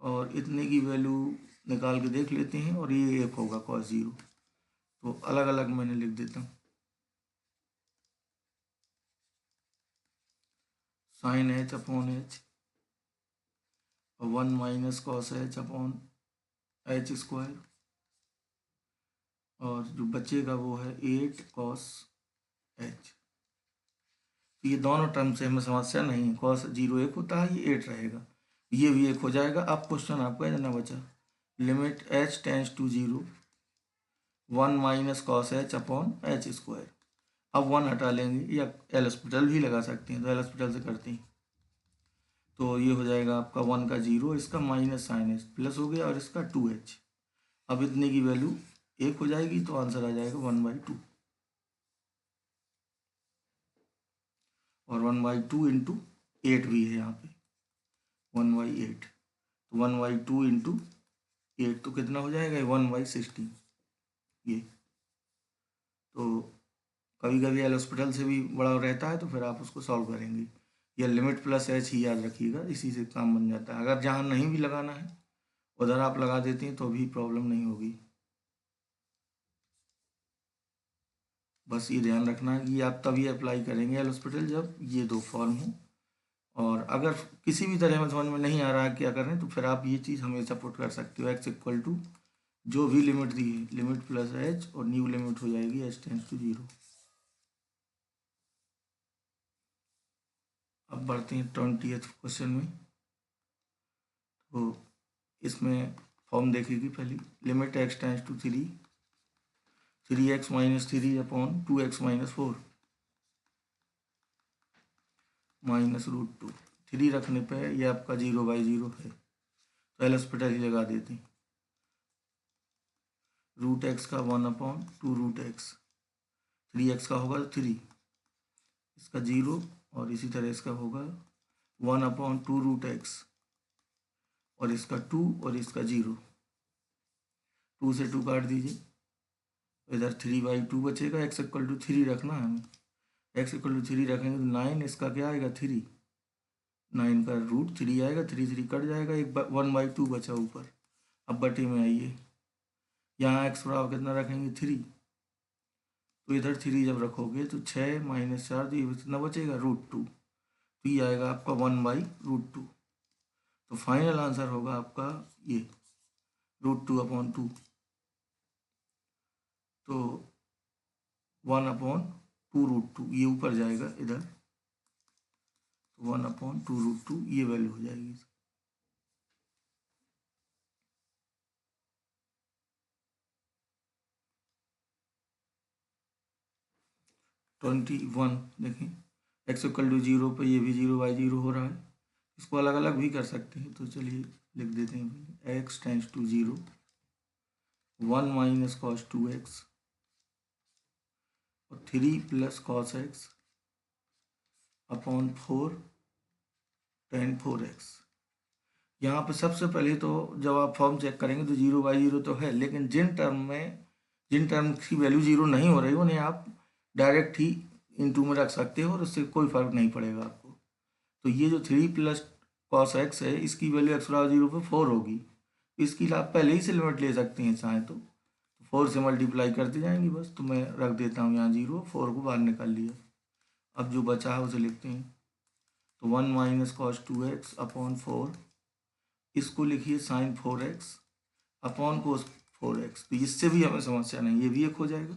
और इतने की वैल्यू निकाल के देख लेते हैं, और ये 1 होगा cos 0। तो अलग अलग मैंने लिख देता हूँ, साइन एच अपॉन एच और 1 minus cos H upon H square, और जो बचेगा वो है 8 cos एच। ये दोनों टर्म से हमें समस्या नहीं है, cos 0 1 होता है, ये 8 रहेगा, ये भी 1 हो जाएगा। अब क्वेश्चन आपका इतना बचा, limit h tends to 0 1 minus cos H upon H square. अब 1 हटा लेंगे, या एल हॉस्पिटल भी लगा सकते हैं, तो एल हॉस्पिटल से करते हैं। तो ये हो जाएगा आपका 1 का 0, इसका माइनस साइन एच प्लस हो गया, और इसका 2h। अब इतने की वैल्यू 1 हो जाएगी, तो आंसर आ जाएगा 1/2, और 1/2 इंटू 8 भी है यहाँ पे 1/8, तो 1/2 इंटू 8 तो कितना हो जाएगा 1/16। ये तो कभी कभी एल हॉस्पिटल से भी बड़ा रहता है, तो फिर आप उसको सॉल्व करेंगे, या लिमिट प्लस एच ही याद रखिएगा, इसी से काम बन जाता है। अगर जहाँ नहीं भी लगाना है उधर आप लगा देते हैं तो भी प्रॉब्लम नहीं होगी। बस ये ध्यान रखना है कि आप तभी अप्लाई करेंगे एल हॉस्पिटल जब ये दो फॉर्म हो, और अगर किसी भी तरह में समझ में नहीं आ रहा है क्या करें, तो फिर आप ये चीज़ हमेशा पुट कर सकते हो, x इक्वल टू जो भी लिमिट दी है लिमिट प्लस एच, और न्यू लिमिट हो जाएगी h टेंस टू 0। अब बढ़ते हैं 20th क्वेश्चन में। तो इसमें फॉर्म देखेगी पहली, limit x tends to 3x minus 3 upon 2x minus 4 minus √2। 3 रखने पे ये आपका 0/0 है, तो एल हॉस्पिटल ही लगा देते हैं। √x का 1/2√x, 3x का होगा 3, इसका 0, और इसी तरह इसका होगा 1/2√x, और इसका 2, और इसका 0। 2 से 2 काट दीजिए, इधर 3/2 बचेगा। x इक्वल टू 3 रखना है हमें, x इक्वल टू 3 रखेंगे तो 9, इसका क्या आएगा 3, 9 का √3 आएगा, 3 3 कट जाएगा, 1/2 बचा ऊपर। अब बटे में आइए, यहाँ x बराबर कितना रखेंगे 3, तो इधर 3 जब रखोगे तो 6 माइनस 4, तो ये कितना बचेगा √2, तो ये आएगा आपका 1/√2। तो फाइनल आंसर होगा आपका ये √2/2, तो 1/2√2 ये ऊपर जाएगा इधर, तो 1/2√2 ये वैल्यू हो जाएगी। 21 देखें, x इक्वल टू 0 पर ये भी 0/0 हो रहा है, इसको अलग अलग भी कर सकते हैं, तो चलिए लिख देते हैं पहले, x tends to 0 1 minus cos 2x और 3 plus cos x upon 4 tan 4x। यहाँ पे सबसे पहले तो जब आप फॉर्म चेक करेंगे तो 0/0 तो है, लेकिन जिन टर्म की वैल्यू 0 नहीं हो रही उन्हें आप डायरेक्ट ही इनटू में रख सकते हो, और उससे कोई फर्क नहीं पड़ेगा आपको। तो ये जो 3 प्लस cos x है, इसकी वैल्यू x बराबर 0 पर 4 होगी, इसकी आप पहले ही से लिमिट ले सकते हैं चाहें तो 4 से मल्टीप्लाई करते जाएंगे बस। तो मैं रख देता हूँ यहाँ 0, 4 को बाहर निकाल लिया। अब जो बचा है उसे लिखते हैं, तो 1 माइनस cos 2x अपॉन 4, इसको लिखिए साइन 4x अपॉन कोस 4x, तो इससे भी हमें समस्या नहीं, ये भी 1 हो जाएगा।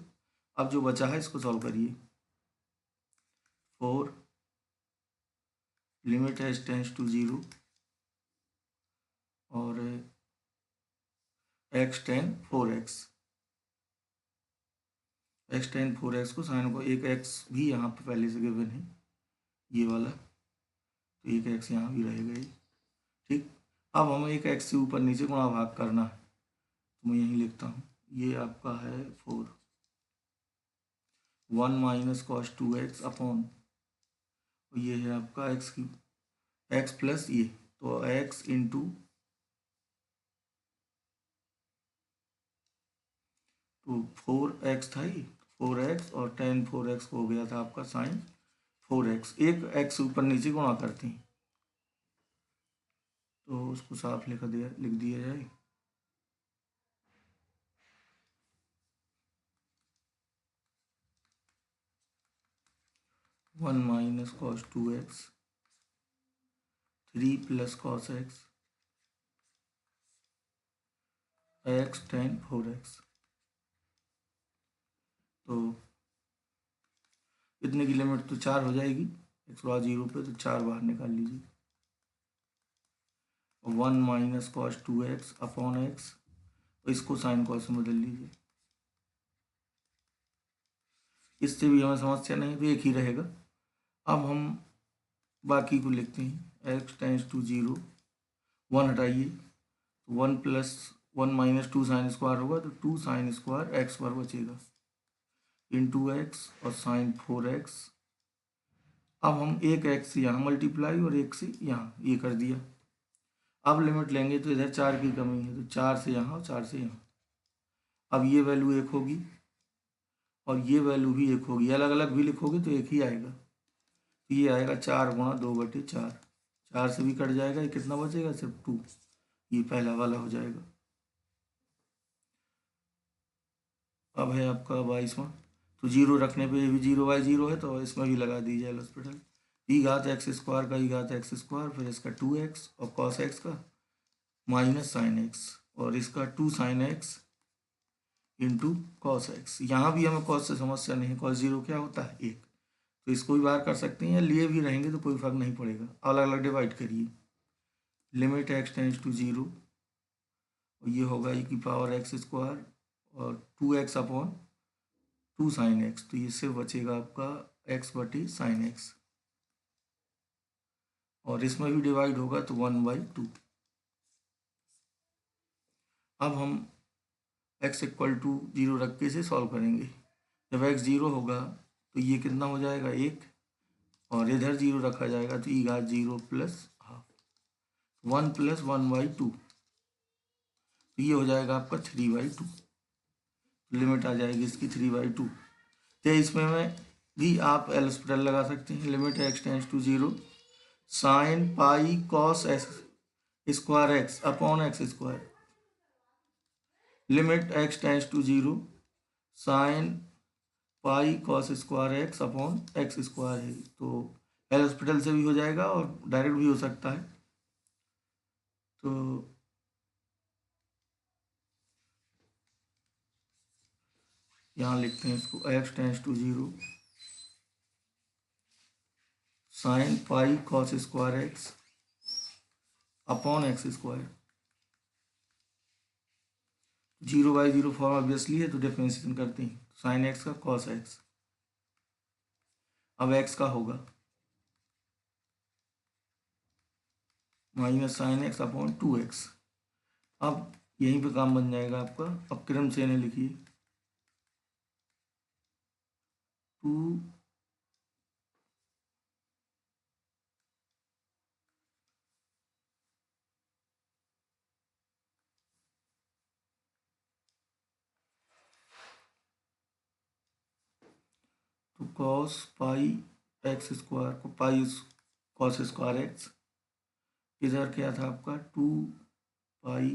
अब जो बचा है इसको सॉल्व करिए, 4 लिमिट h टेंस टू 0 और x tan 4x, x ten 4x को साइन को एक एक्स भी यहाँ पे पहले से गिवन है ये वाला, तो एक एक्स यहाँ भी रहेगा ये। ठीक, अब हमें एक एक्स से ऊपर नीचे गुणा भाग करना है, तो मैं यहीं लिखता हूँ, ये आपका है 4 1 माइनस कॉस 2x अपॉन, ये है आपका एक्स की एक्स प्लस ये, तो एक्स इंटू तो 4x था ये 4x और tan 4x हो गया था आपका साइन 4x, एक एक्स ऊपर नीचे गुणा करते हैं तो उसको साफ लिख दिया जाए। One minus cos 2x 3 plus cos x x tan 4x, तो इतने की लिमिट तो 4 हो जाएगी, x बराबर 0 पे तो 4 बाहर निकाल लीजिए। 1 minus cos 2x upon x, तो इसको साइन कॉस में बदल लीजिए, इससे भी हमें समस्या नहीं तो एक ही रहेगा। अब हम बाकी को लिखते हैं, एक्स टेंस टू 0 1 हटाइए, 1 प्लस 1 माइनस 2 साइन स्क्वायर होगा तो 2 साइन स्क्वायर एक्स स्क्वायर बचेगा इंटू एक्स और साइन 4x। अब हम एक एक्स से यहाँ मल्टीप्लाई और एक से यहाँ ये कर दिया, अब लिमिट लेंगे तो इधर 4 की कमी है तो 4 से यहाँ और 4 से यहाँ, अब ये वैल्यू 1 होगी और ये वैल्यू भी 1 होगी, अलग अलग भी लिखोगे तो एक ही आएगा, तो ये आएगा 4 गुणा 2/4, 4 से भी कट जाएगा, ये कितना बचेगा सिर्फ 2, ये पहला वाला हो जाएगा। अब है आपका 22वां, तो 0 रखने पे ये भी 0/0 है तो इसमें भी लगा दीजिए एल हॉस्पिटल, ई घात एक्स स्क्वायर का ई घात एक्स स्क्वायर, फिर इसका 2x और कॉस एक्स का माइनस साइन एक्स और इसका 2 sine x into cos x. यहाँ भी हमें कॉस से समस्या नहीं, कॉस 0 क्या होता है 1, तो इसको भी बाहर कर सकते हैं या लिए भी रहेंगे तो कोई फर्क नहीं पड़ेगा, अलग अलग डिवाइड करिए, लिमिट एक्स टेंस टू 0 और ये होगा ई की पावर एक्स स्क्वायर और 2x अपॉन 2 साइन एक्स, तो ये सिर्फ बचेगा आपका x बटी साइन एक्स और इसमें भी डिवाइड होगा तो 1/2। अब हम x इक्वल टू 0 रख के इसे सॉल्व करेंगे, जब x 0 होगा तो ये कितना हो जाएगा 1 और इधर 0 रखा जाएगा तो ई घात 0 प्लस हाफ 1 प्लस 1/2, तो ये हो जाएगा आपका 3/2, लिमिट आ जाएगी इसकी 3/2। तो इसमें में भी आप एल हॉस्पिटल लगा सकते हैं, limit X tends to 0 sine pi cos X square X upon X square, limit X tends to 0 sine pi cos square X upon X square है, तो एल हॉस्पिटल से भी हो जाएगा और डायरेक्ट भी हो सकता है, तो यहाँ लिखते हैं इसको X tends to 0 sine pi cos square X upon X square, 0/0 form obviously है तो डिफरेंशिएशन करते हैं, साइन एक्स का कॉस एक्स, अब एक्स का होगा minus sine x upon 2x, अब यहीं पे काम बन जाएगा आपका, अब क्रम से इन्हें लिखिए 2 तो कॉस पाई एक्स स्क्वायर को पाई कॉस स्क्वायर एक्स, इधर क्या था आपका 2 पाई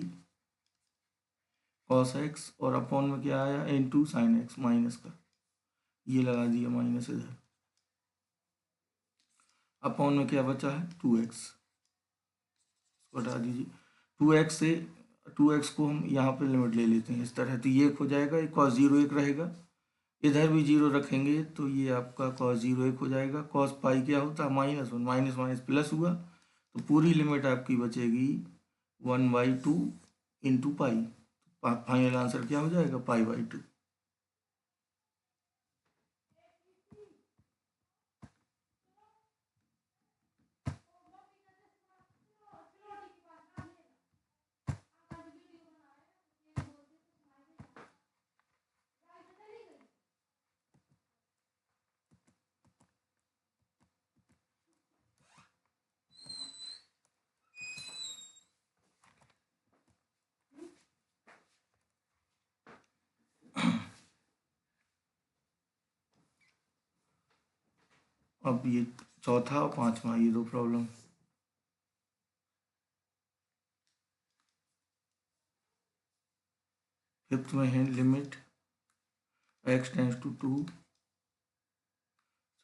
कॉस एक्स और अपॉन में क्या आया इंटू साइन एक्स माइनस का, ये लगा दिया माइनस इधर, अपॉन में क्या बचा है 2x, हटा दीजिए 2x से 2x को हम यहाँ पे लिमिट ले लेते हैं इस तरह, तो ये 1 हो जाएगा, ये cos 0 1 रहेगा, इधर भी 0 रखेंगे तो ये आपका cos 0 1 हो जाएगा, cos पाई क्या होता है -1, माइनस माइनस प्लस हुआ तो पूरी लिमिट आपकी बचेगी 1/2 इंटू पाई, फाइनल आंसर क्या हो जाएगा पाई/2। अब ये चौथा और पांचवा, ये दो प्रॉब्लम। फिफ्थ में है limit x tends to 2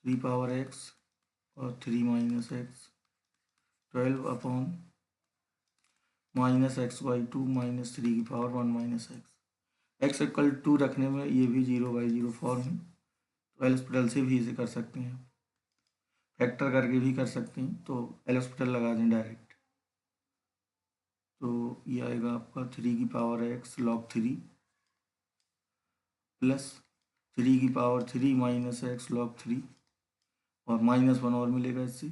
3 power x और 3 माइनस एक्स 12 अपॉन माइनस एक्स बाई 2 माइनस 3 की पावर 1 माइनस एक्स इक्वल 2 रखने में ये भी 0/0 फॉर्म है, तो एल हॉस्पिटल से भी इसे कर सकते हैं, फैक्टर करके भी कर सकते हैं, तो एल हॉस्पिटल लगा दें डायरेक्ट। तो ये आएगा आपका 3 की पावर x log 3 प्लस 3 की पावर 3 माइनस एक्स log 3 और -1 और मिलेगा इससे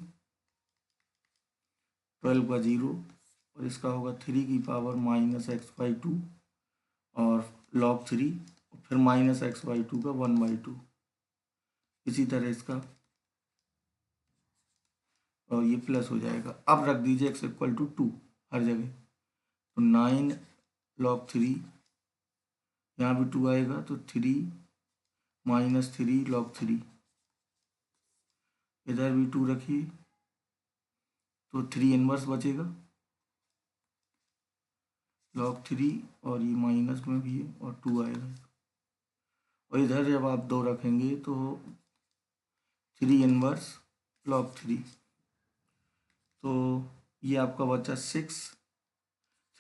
12 का 0 और इसका होगा 3 की पावर -x/2 और log 3 और फिर -x/2 का 1/2। इसी तरह इसका और ये प्लस हो जाएगा। अब रख दीजिए x इक्वल टू 2 हर जगह, तो 9 log 3, यहाँ भी 2 आएगा तो 3 -3 log 3, इधर भी 2 रखिए तो 3 इनवर्स बचेगा log 3 और ये माइनस में भी है और 2 आएगा, और इधर जब आप 2 रखेंगे तो 3 इनवर्स log 3, तो ये आपका बचा 6,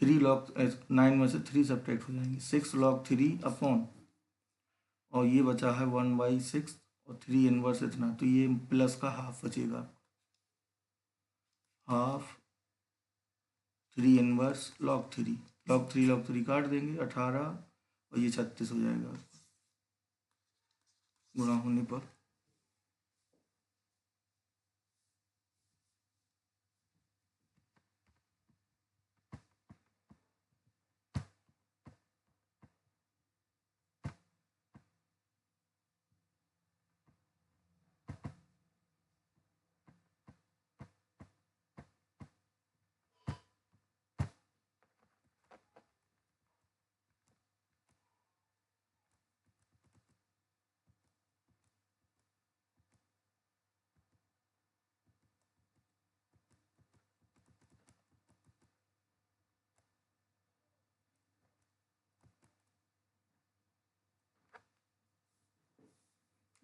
3 log 9 में से 3 सब्ट्रैक्ट हो जाएंगे, 6 log 3 अपॉन और ये बचा है 1/6 और 3 इनवर्स इतना, तो ये प्लस का हाफ बचेगा, हाफ 3 इनवर्स log 3, log 3 काट देंगे 18 और ये 36 हो जाएगा गुणा होने पर।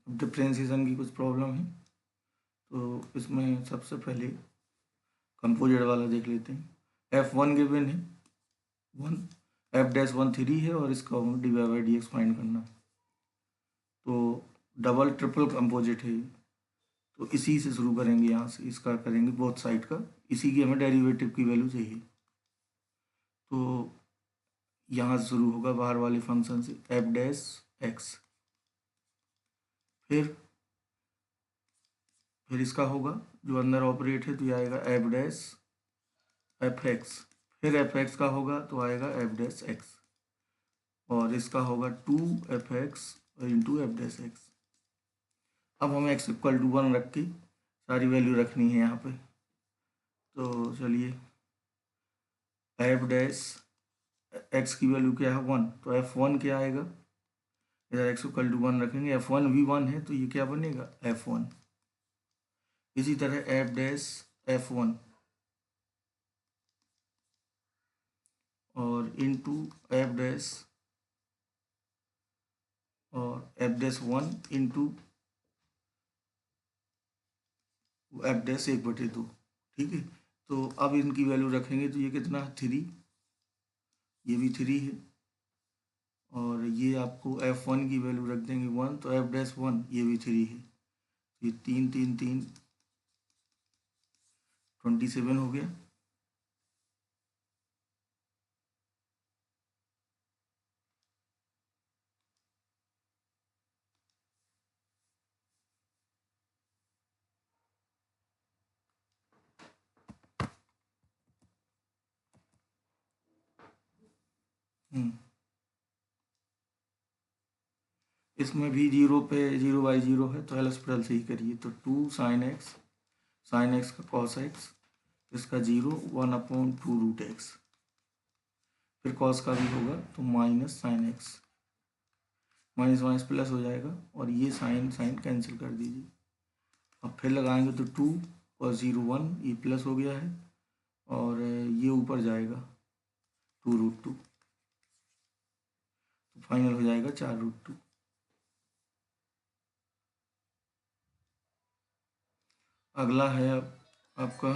डिफ्रेंशिएशन की कुछ प्रॉब्लम है, तो इसमें सबसे पहले कंपोजिट वाला देख लेते हैं। F1 गिवन है 1, F-1 3 है और इसका dy/dx फाइंड करना, तो डबल ट्रिपल कंपोजिट है, तो इसी से शुरू करेंगे, यहाँ से इसका करेंगे बोथ साइड का, इसी की हमें डेरिवेटिव की वैल्यू चाहिए, तो यहाँ से शुरू होगा बाहर वाले फंक्शन से F'(x), फिर इसका होगा जो अंदर ऑपरेट है, तो ये आएगा F'(f(x), फिर f(x) का होगा तो आएगा F'(x) और इसका होगा 2f(x) इंटू F'(x). अब हमें x इक्वल टू 1 रख के सारी वैल्यू रखनी है यहाँ पे, तो चलिए F'(x) की वैल्यू क्या है 1, तो F1 क्या आएगा, इधर x इक्वल टू 1 रखेंगे, F1 भी 1 है तो ये क्या बनेगा F1। इसी तरह F'(f1) और इंटू F' और F'(1) इंटू F'(1/2), ठीक है। तो अब इनकी वैल्यू रखेंगे तो ये कितना है 3, ये भी 3 है, और ये आपको F1 की वैल्यू रख देंगे 1, तो F'(1) ये भी 3 है, ये 3 3 3 27 हो गया। इसमें भी 0 पे 0/0 है, तो एल हॉस्पिटल से ही करिए, तो 2 sin x का cos x, इसका 0 1/2√x, फिर cos का भी होगा तो minus sin x, minus minus plus हो जाएगा और ये साइन कैंसिल कर दीजिए, अब फिर लगाएंगे तो 2 और 0 1, ये प्लस हो गया है और ये ऊपर जाएगा 2√2, तो फाइनल हो जाएगा 4√2। अगला है आपका